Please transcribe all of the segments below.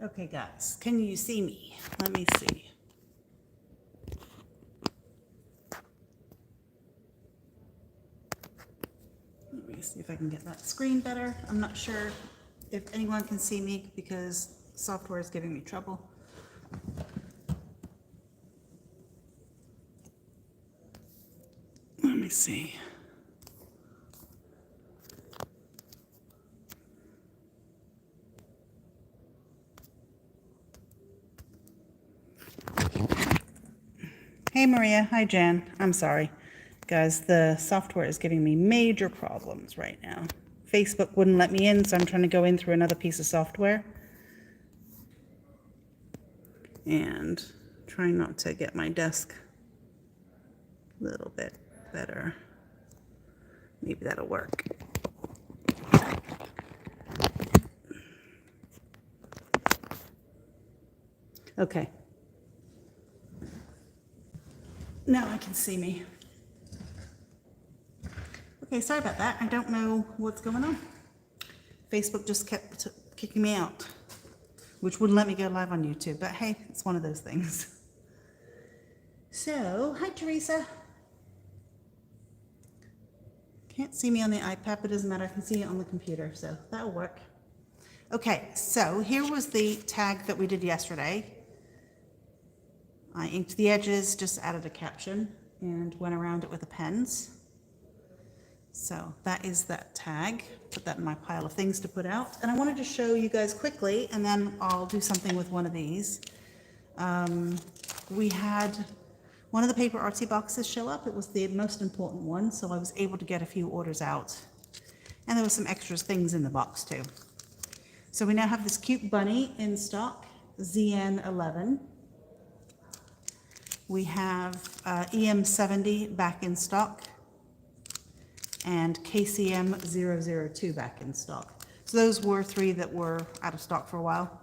Okay, guys, can you see me? Let me see. Let me see if I can get that screen better. I'm not sure if anyone can see me because software is giving me trouble. Let me see. Hey Maria, hi Jan. I'm sorry. Guys, the software is giving me major problems right now. Facebook wouldn't let me in, so I'm trying to go in through another piece of software. And trying not to get my desk a little bit better. Maybe that'll work. Okay. Now I can see me. Okay, sorry about that. I don't know what's going on. Facebook just kept kicking me out, which wouldn't let me go live on YouTube, but hey, it's one of those things. So, hi Teresa. Can't see me on the iPad, but it doesn't matter. I can see it on the computer, so that'll work. Okay, so here was the tag that we did yesterday. I inked the edges, just added a caption, and went around it with the pens. So that is that tag. Put that in my pile of things to put out. And I wanted to show you guys quickly, and then I'll do something with one of these. We had one of the PaperArtsy boxes show up. It was the most important one, so I was able to get a few orders out. And there were some extra things in the box too. So we now have this cute bunny in stock, ZN11. We have EM70 back in stock and KCM 002 back in stock. So those were three that were out of stock for a while.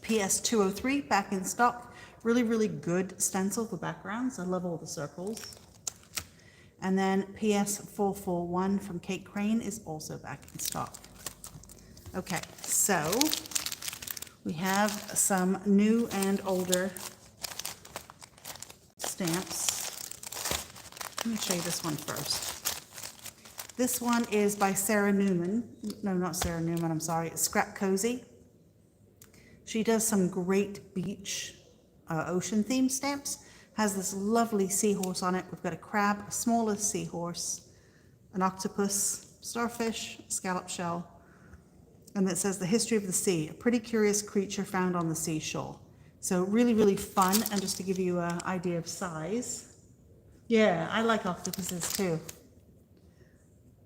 PS 203 back in stock. Really, really good stencil for backgrounds. I love all the circles. And then PS 441 from Kate Crane is also back in stock. Okay, so we have some new and older stamps. Let me show you this one first. This one is by Sarah Newman. No, not Sarah Newman, I'm sorry. It's Scrap Cozy. She does some great beach ocean themed stamps. Has this lovely seahorse on it. We've got a crab, a smaller seahorse, an octopus, starfish, scallop shell. And it says the history of the sea, a pretty curious creature found on the seashore. So really, really fun. And just to give you an idea of size. Yeah, I like octopuses too.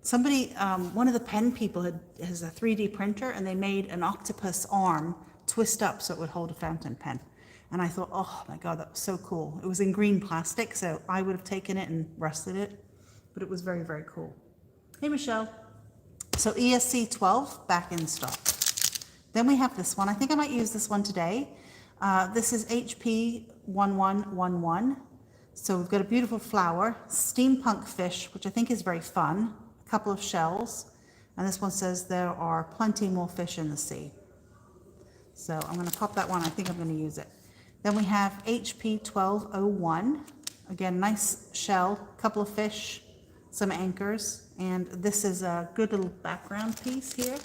Somebody, one of the pen people has a 3D printer, and they made an octopus arm twist up so it would hold a fountain pen. And I thought, oh my God, that was so cool. It was in green plastic, so I would have taken it and rusted it, but it was very, very cool. Hey, Michelle. So ESC 12 back in stock. Then we have this one. I think I might use this one today. This is HP 1111. So we've got a beautiful flower, Steampunk Fish, which I think is very fun. A couple of shells. And this one says there are plenty more fish in the sea. So I'm going to pop that one. I think I'm going to use it. Then we have HP 1201. Again, nice shell, couple of fish, some anchors. And this is a good little background piece here.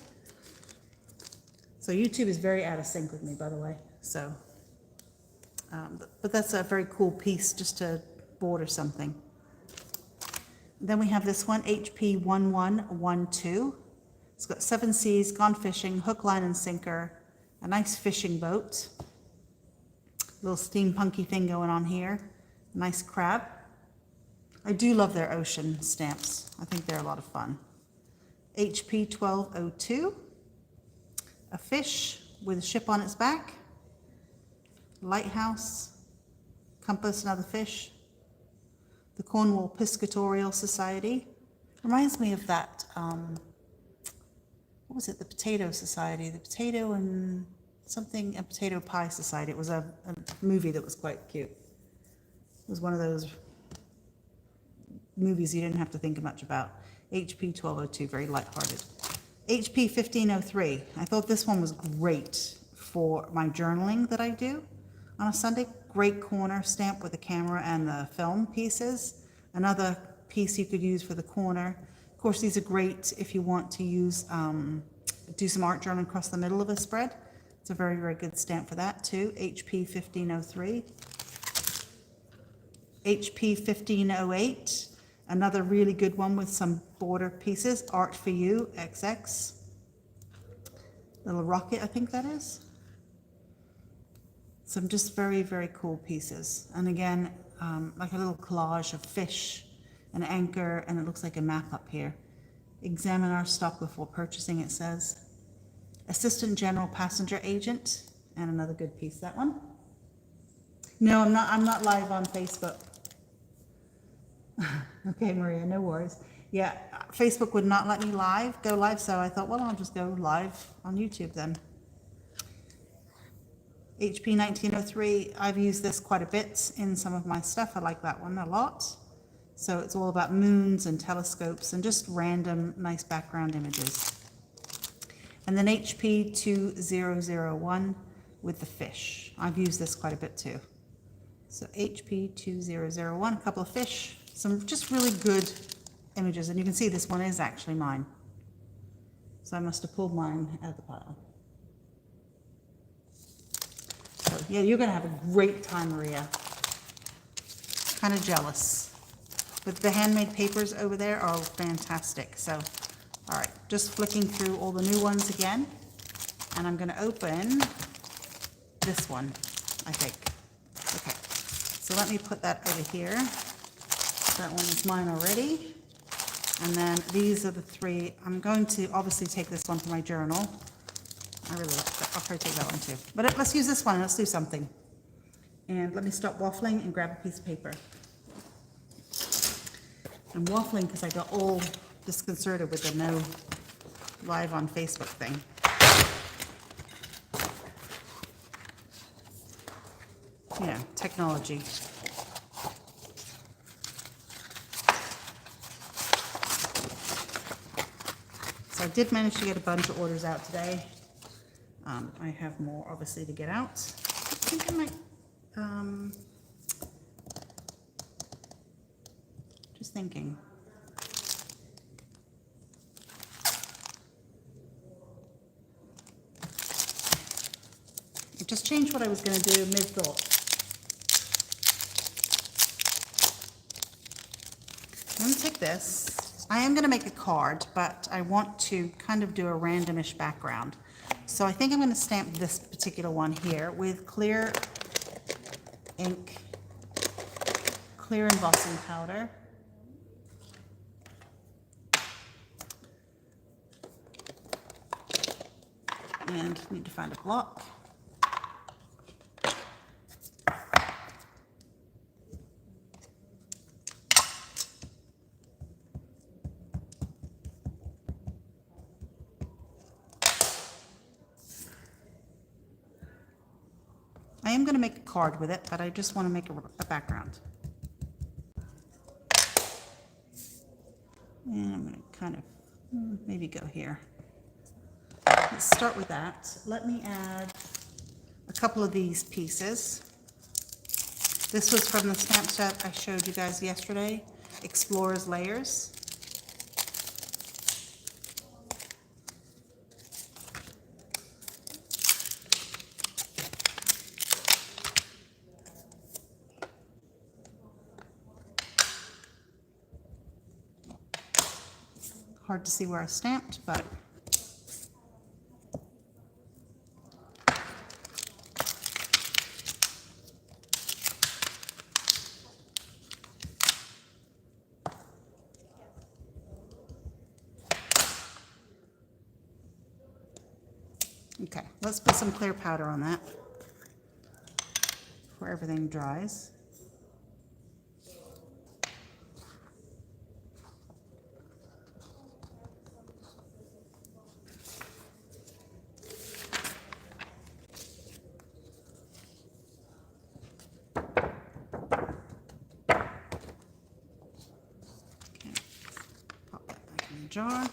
So YouTube is very out of sync with me, by the way. So, but that's a very cool piece just to border something. Then we have this one, HP 1112. It's got 7 seas, gone fishing, hook, line, and sinker. A nice fishing boat. Little steampunky thing going on here. Nice crab. I do love their ocean stamps. I think they're a lot of fun. HP 1202. A fish with a ship on its back. Lighthouse. Compass, another fish. The Cornwall Piscatorial Society. Reminds me of that, what was it? The Potato Society. The Potato and something, a Potato Pie Society. It was a movie that was quite cute. It was one of those movies you didn't have to think much about. HP 1202, very lighthearted. HP 1503. I thought this one was great for my journaling that I do on a Sunday. Great corner stamp with the camera and the film pieces. Another piece you could use for the corner. Of course, these are great if you want to use, do some art journaling across the middle of a spread. It's a very, very good stamp for that too. HP 1503. HP 1508. Another really good one with some border pieces. Art for You, XX. Little rocket, I think that is. Some just very, very cool pieces. And again, like a little collage of fish, an anchor, and it looks like a map up here. Examine our stock before purchasing, it says. Assistant General Passenger Agent, and another good piece, that one. No, I'm not live on Facebook. Okay, Maria, no worries. Yeah, Facebook would not let me go live, so I thought, well, I'll just go live on YouTube then. HP 1903, I've used this quite a bit in some of my stuff. I like that one a lot. So it's all about moons and telescopes and just random nice background images. And then HP 2001 with the fish. I've used this quite a bit too. So HP 2001, a couple of fish, some just really good images. And you can see this one is actually mine. So I must have pulled mine out of the pile. So yeah, you're gonna have a great time, Maria. Kind of jealous. But the handmade papers over there are fantastic. So, all right, just flicking through all the new ones again. And I'm gonna open this one, I think. Okay, so let me put that over here. That one is mine already. And then these are the three. I'm going to obviously take this one for my journal. I really like that. I'll probably take that one too. But let's use this one. Let's do something. And let me stop waffling and grab a piece of paper. I'm waffling because I got all disconcerted with the no live on Facebook thing. Yeah, technology. So I did manage to get a bunch of orders out today. I have more obviously to get out. I think I might, just thinking. I just changed what I was going to do mid-thought. I'm going to take this. I am going to make a card, but I want to kind of do a randomish background. So I think I'm going to stamp this particular one here with clear ink, clear embossing powder. And need to find a block. I am going to make a card with it, but I just want to make a background. And I'm going to kind of maybe go here. Let's start with that. Let me add a couple of these pieces. This was from the stamp set I showed you guys yesterday, Explorer's Layers. Hard to see where I stamped, but okay, let's put some clear powder on that before everything dries. Jar.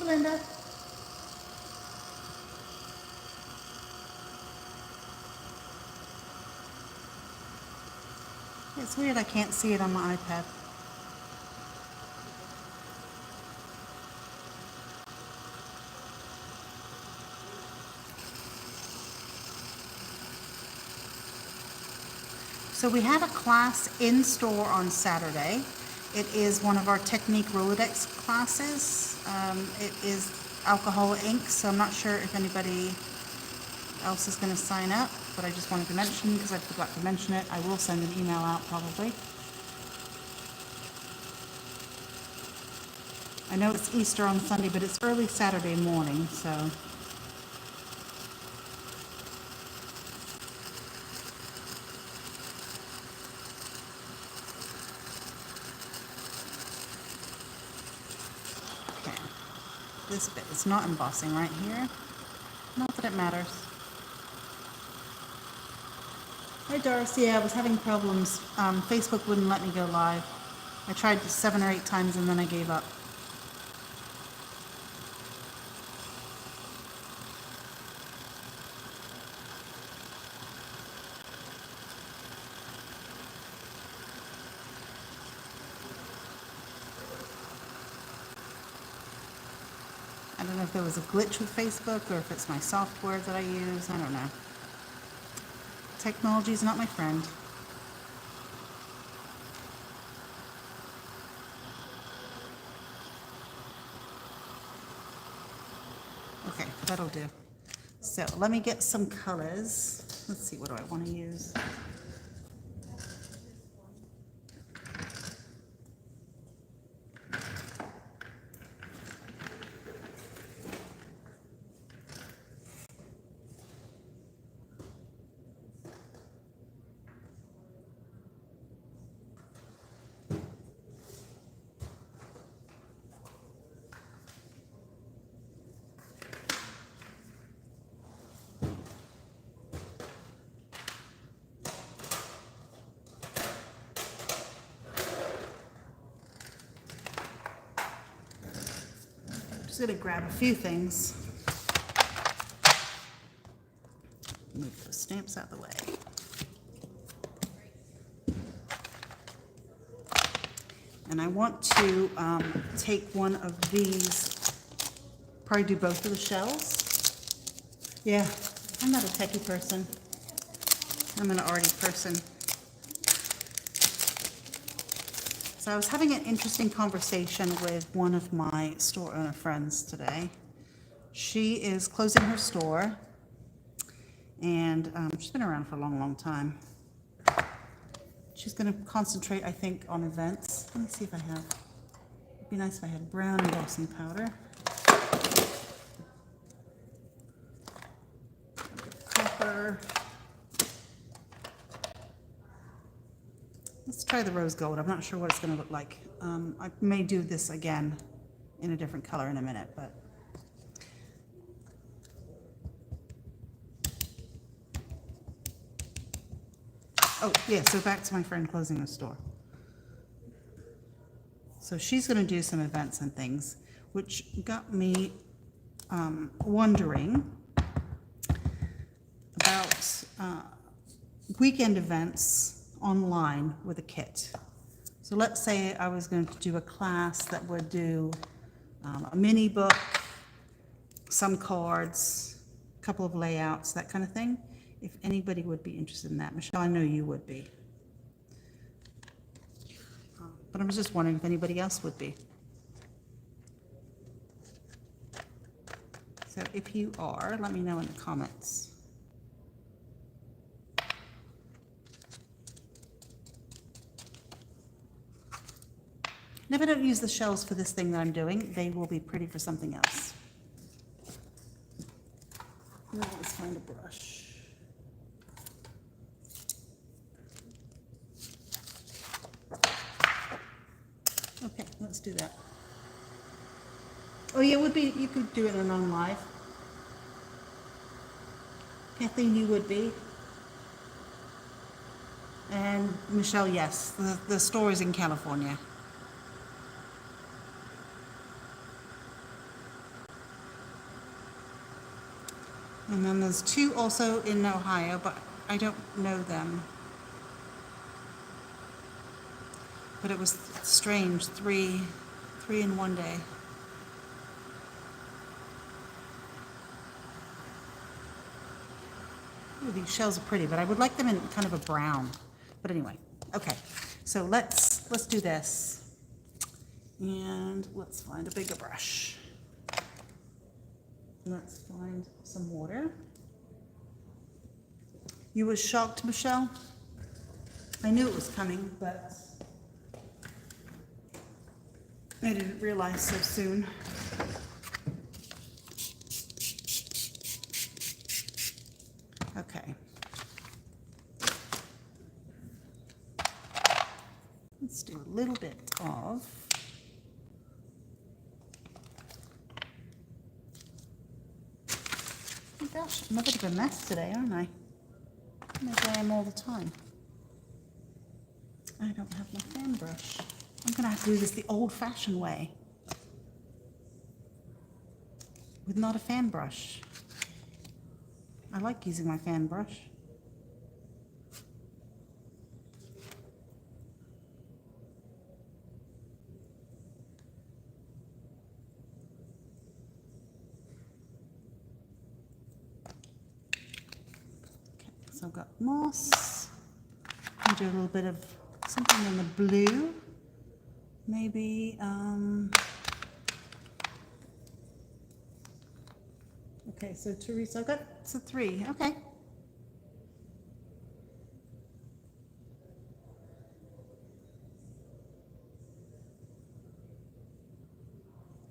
Linda. It's weird I can't see it on my iPad. So we have a class in store on Saturday. It is one of our Technique Rolodex classes. It is alcohol ink, so I'm not sure if anybody else is going to sign up, but I just wanted to mention because I forgot to mention it. I will send an email out probably. I know it's Easter on Sunday, but it's early Saturday morning, so. Okay. This bit is not embossing right here. Not that it matters. Hi Doris, yeah, I was having problems. Facebook wouldn't let me go live. I tried 7 or 8 times and then I gave up. I don't know if there was a glitch with Facebook or if it's my software that I use. I don't know. Technology is not my friend. Okay, that'll do. So let me get some colors. Let's see, what do I want to use? Just gonna grab a few things. Move the stamps out of the way. And I want to take one of these, probably do both of the shells. Yeah, I'm not a techie person. I'm an arty person. So I was having an interesting conversation with one of my store owner friends today. She is closing her store, and she's been around for a long, long time. She's going to concentrate, I think, on events. Let me see if I have. It'd be nice if I had brown embossing powder. Copper. Let's try the rose gold. I'm not sure what it's going to look like. I may do this again in a different color in a minute, but. Oh, yeah, so back to my friend closing the store. So she's going to do some events and things, which got me wondering about weekend events online with a kit. So let's say I was going to do a class that would do a mini book, some cards, a couple of layouts, that kind of thing. If anybody would be interested in that. Michelle, I know you would be. But I was just wondering if anybody else would be. So if you are, let me know in the comments. And if I don't use the shells for this thing that I'm doing, they will be pretty for something else. Now let's find a brush. Okay, let's do that. Oh yeah, it would be, you could do it on live. Kathleen, you would be. And Michelle, yes, the store is in California. And then there's two also in Ohio, but I don't know them. But it was strange, three in one day. Ooh, these shells are pretty, but I would like them in kind of a brown. But anyway, okay. So let's do this. And let's find a bigger brush. Let's find some water. You were shocked, Michelle? I knew it was coming, but I didn't realize so soon. Okay. Let's do a little bit of oh gosh, I'm a bit of a mess today, aren't I? Maybe I am all the time. I don't have my fan brush. I'm gonna have to do this the old-fashioned way. With not a fan brush. I like using my fan brush. Okay, so I've got moss. I'll do a little bit of something in the blue. Maybe, okay, so Teresa, I've got so 3, okay.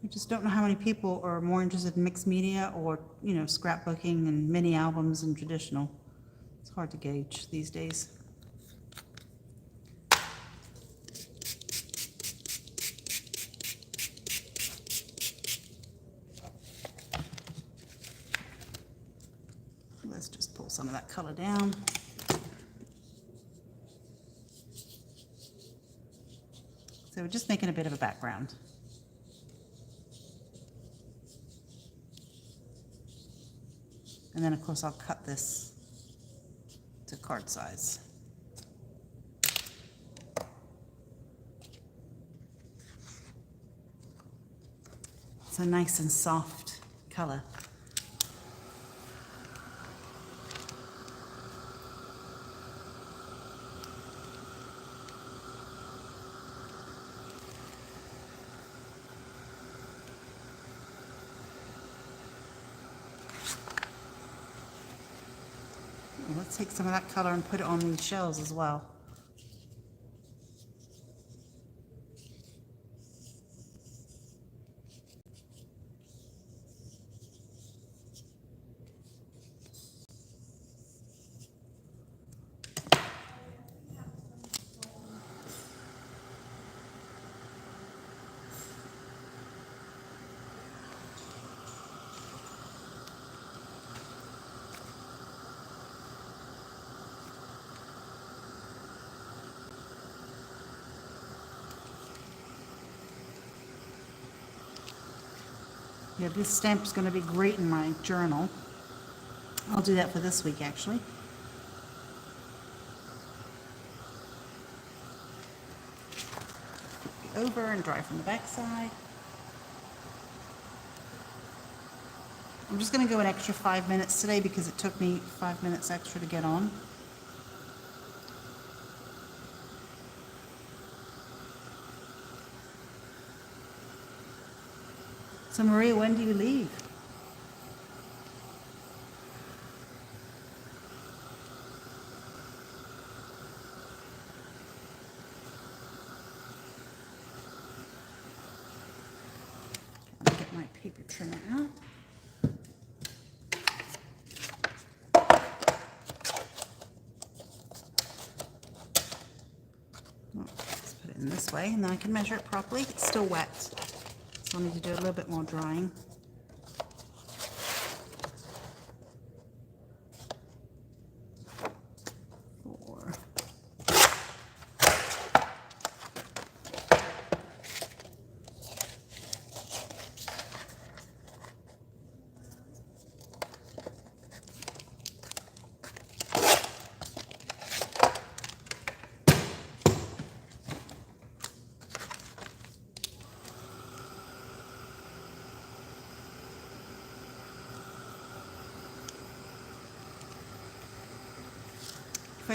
I just don't know how many people are more interested in mixed media or, you know, scrapbooking and mini albums and traditional. It's hard to gauge these days. Let's just pull some of that color down. So we're just making a bit of a background. And then of course I'll cut this to card size. It's a nice and soft color. Let's take some of that color and put it on these shells as well. Yeah, this stamp is going to be great in my journal. I'll do that for this week, actually. Over and dry from the back side. I'm just going to go an extra 5 minutes today because it took me 5 minutes extra to get on. So Maria, when do you leave? Let me get my paper trimmer out. Let's put it in this way and then I can measure it properly. It's still wet, so I need to do a little bit more drying.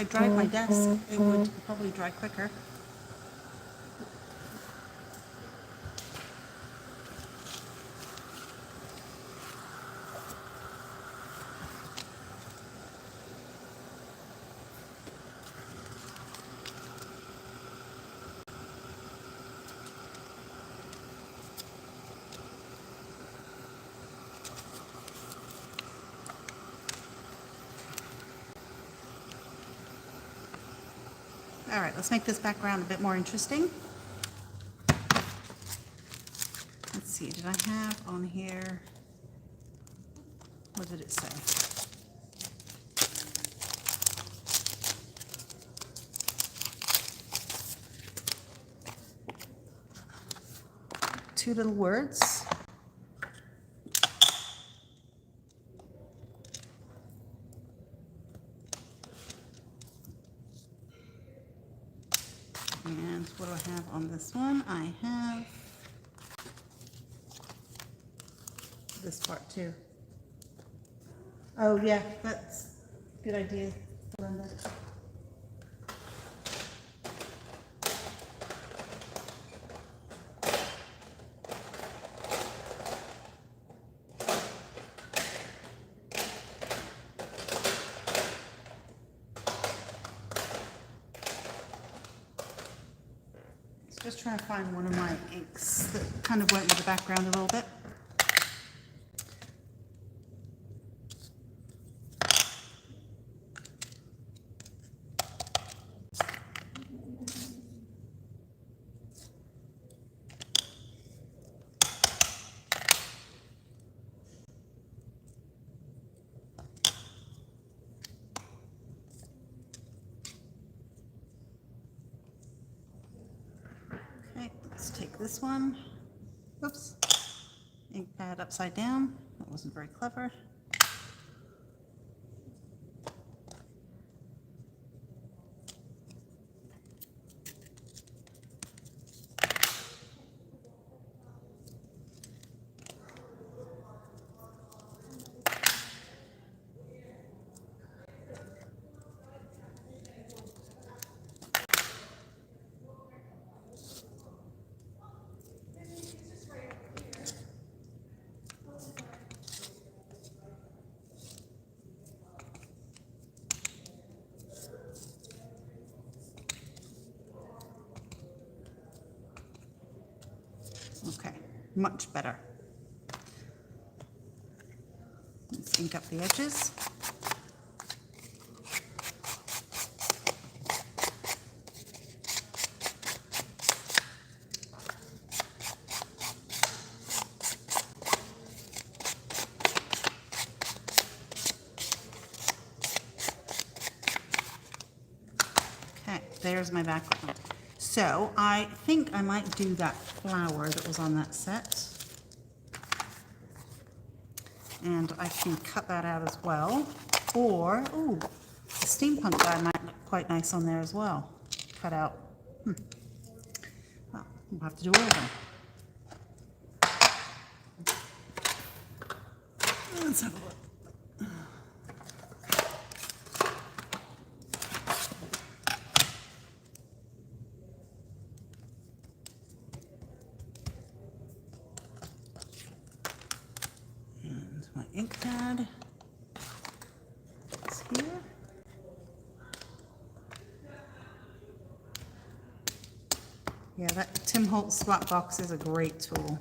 I dried my desk, it would probably dry quicker. All right, let's make this background a bit more interesting. Let's see, did I have on here, what did it say? Two little words. And what do I have on this one? I have this part too. Oh yeah, that's a good idea, Linda. Just trying to find one of my inks that kind of went with the background a little bit. Okay, let's take this one. Oops, ink pad upside down. That wasn't very clever. Okay, much better. Let's ink up the edges. Okay, there's my background. So I think I might do that flower that was on that set. And I can cut that out as well. Or, ooh, the steampunk guy might look quite nice on there as well. Cut out. Well, we'll have to do all of them. Let's have a look. My ink pad is here. Yeah, that Tim Holtz spot box is a great tool.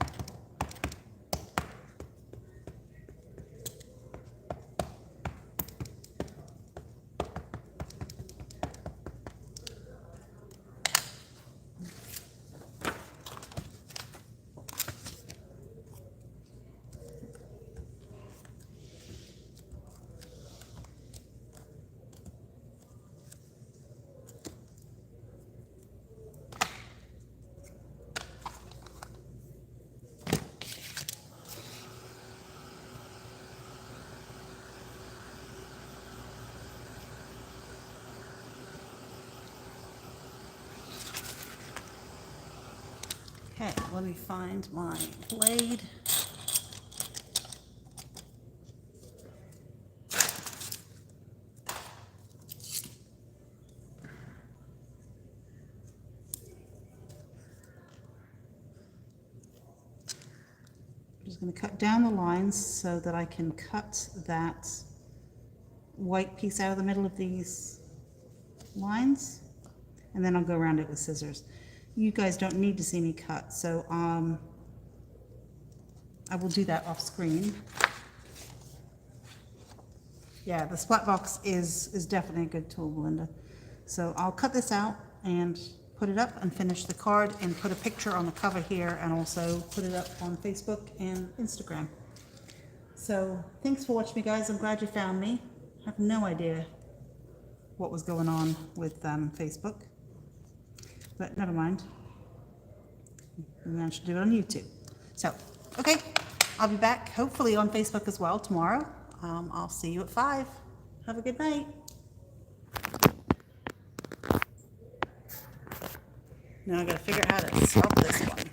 Okay, let me find my blade. going to cut down the lines so that I can cut that white piece out of the middle of these lines, and then I'll go around it with scissors. You guys don't need to see me cut, so I will do that off screen. Yeah, the splat box is definitely a good tool, Belinda. So I'll cut this out and put it up and finish the card and put a picture on the cover here and also put it up on Facebook and Instagram. So thanks for watching me, guys. I'm glad you found me. I have no idea what was going on with Facebook, but never mind. We managed to do it on YouTube. So, okay, I'll be back hopefully on Facebook as well tomorrow. I'll see you at 5. Have a good night. Now I gotta figure out how to stop this one.